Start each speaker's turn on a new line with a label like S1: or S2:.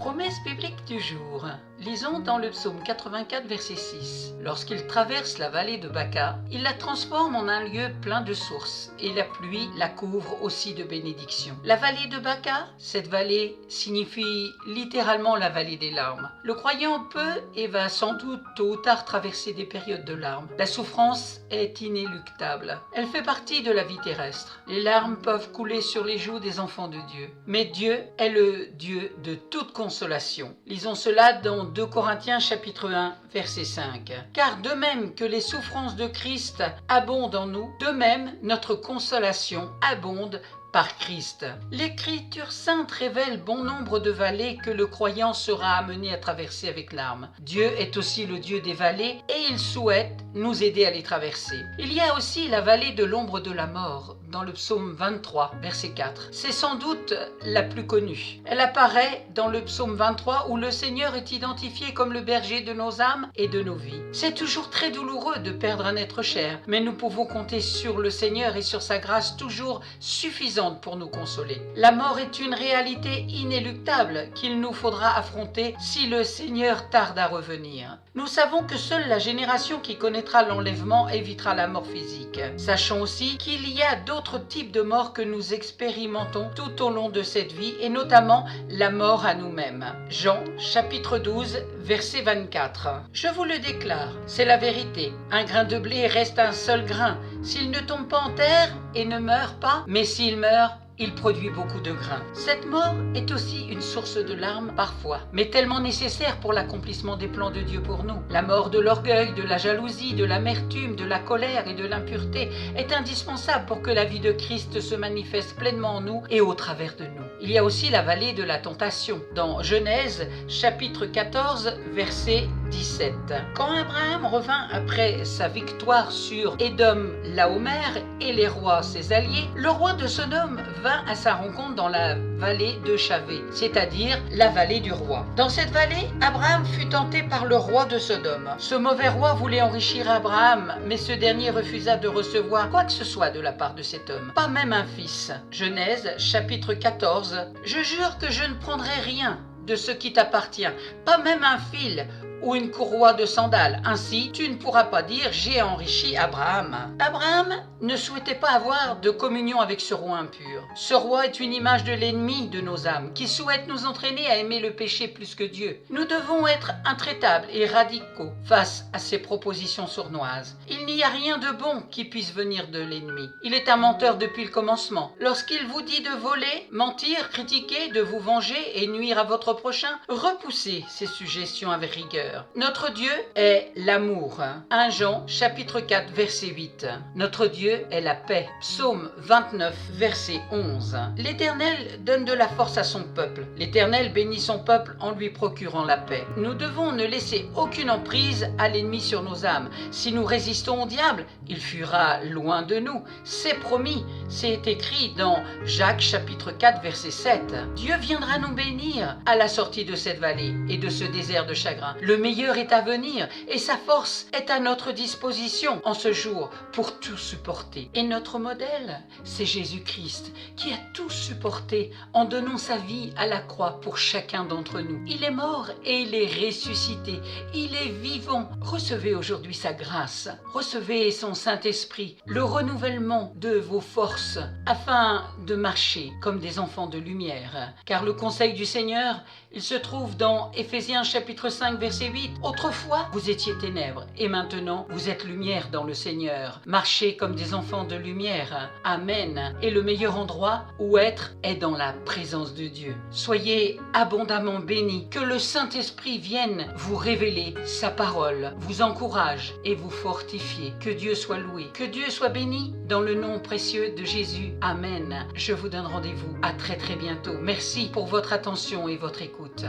S1: Promesse biblique du jour. Lisons dans le psaume 84, verset 6. Lorsqu'il traverse la vallée de Baca, il la transforme en un lieu plein de sources, et la pluie la couvre aussi de bénédictions. La vallée de Baca, cette vallée signifie littéralement la vallée des larmes. Le croyant peut et va sans doute tôt ou tard traverser des périodes de larmes. La souffrance est inéluctable. Elle fait partie de la vie terrestre. Les larmes peuvent couler sur les joues des enfants de Dieu. Mais Dieu est le Dieu de toute consolation. Lisons cela dans 2 Corinthiens chapitre 1, verset 5. Car de même que les souffrances de Christ abondent en nous, de même notre consolation abonde par Christ. L'Écriture sainte révèle bon nombre de vallées que le croyant sera amené à traverser avec larmes. Dieu est aussi le Dieu des vallées et il souhaite nous aider à les traverser. Il y a aussi la vallée de l'ombre de la mort dans le psaume 23, verset 4. C'est sans doute la plus connue. Elle apparaît dans le psaume 23 où le Seigneur est identifié comme le berger de nos âmes et de nos vies. C'est toujours très douloureux de perdre un être cher, mais nous pouvons compter sur le Seigneur et sur sa grâce toujours suffisante pour nous consoler. La mort est une réalité inéluctable qu'il nous faudra affronter si le Seigneur tarde à revenir. Nous savons que seule la génération qui connaîtra l'enlèvement évitera la mort physique. Sachons aussi qu'il y a d'autres types de morts que nous expérimentons tout au long de cette vie et notamment la mort à nous-mêmes. Jean chapitre 12 verset 24. Je vous le déclare, c'est la vérité. Un grain de blé reste un seul grain. S'il ne tombe pas en terre et ne meurt pas, mais s'il meurt, il produit beaucoup de grains. Cette mort est aussi une source de larmes parfois, mais tellement nécessaire pour l'accomplissement des plans de Dieu pour nous. La mort de l'orgueil, de la jalousie, de l'amertume, de la colère et de l'impureté est indispensable pour que la vie de Christ se manifeste pleinement en nous et au travers de nous. Il y a aussi la vallée de la tentation, dans Genèse chapitre 14, verset 17. Quand Abraham revint après sa victoire sur Édom, Laomer et les rois ses alliés, le roi de Sodome vint à sa rencontre dans la vallée de Chavé, c'est-à-dire la vallée du roi. Dans cette vallée, Abraham fut tenté par le roi de Sodome. Ce mauvais roi voulait enrichir Abraham, mais ce dernier refusa de recevoir quoi que ce soit de la part de cet homme, pas même un fils. Genèse chapitre 14. Je jure que je ne prendrai rien de ce qui t'appartient, pas même un fil ou une courroie de sandales. Ainsi, tu ne pourras pas dire « j'ai enrichi Abraham ». Abraham ne souhaitait pas avoir de communion avec ce roi impur. Ce roi est une image de l'ennemi de nos âmes, qui souhaite nous entraîner à aimer le péché plus que Dieu. Nous devons être intraitables et radicaux face à ces propositions sournoises. Il n'y a rien de bon qui puisse venir de l'ennemi. Il est un menteur depuis le commencement. Lorsqu'il vous dit de voler, mentir, critiquer, de vous venger et nuire à votre prochain, repoussez ces suggestions avec rigueur. Notre Dieu est l'amour. 1 Jean chapitre 4 verset 8. Notre Dieu est la paix. Psaume 29 verset 11. L'Éternel donne de la force à son peuple. L'Éternel bénit son peuple en lui procurant la paix. Nous devons ne laisser aucune emprise à l'ennemi sur nos âmes. Si nous résistons au diable, il fuira loin de nous. C'est promis. C'est écrit dans Jacques chapitre 4 verset 7. Dieu viendra nous bénir à la sortie de cette vallée et de ce désert de chagrin. Le meilleur est à venir et sa force est à notre disposition en ce jour pour tout supporter. Et notre modèle, c'est Jésus-Christ qui a tout supporté en donnant sa vie à la croix pour chacun d'entre nous. Il est mort et il est ressuscité. Il est vivant. Recevez aujourd'hui sa grâce. Recevez son Saint-Esprit, le renouvellement de vos forces afin de marcher comme des enfants de lumière. Car le conseil du Seigneur, il se trouve dans Éphésiens chapitre 5 verset 8. Autrefois, vous étiez ténèbres et maintenant, vous êtes lumière dans le Seigneur. Marchez comme des enfants de lumière. Amen. Et le meilleur endroit où être est dans la présence de Dieu. Soyez abondamment bénis. Que le Saint-Esprit vienne vous révéler sa parole, vous encourage et vous fortifie. Que Dieu soit loué. Que Dieu soit béni dans le nom précieux de Jésus. Amen. Je vous donne rendez-vous à très bientôt. Merci pour votre attention et votre écoute.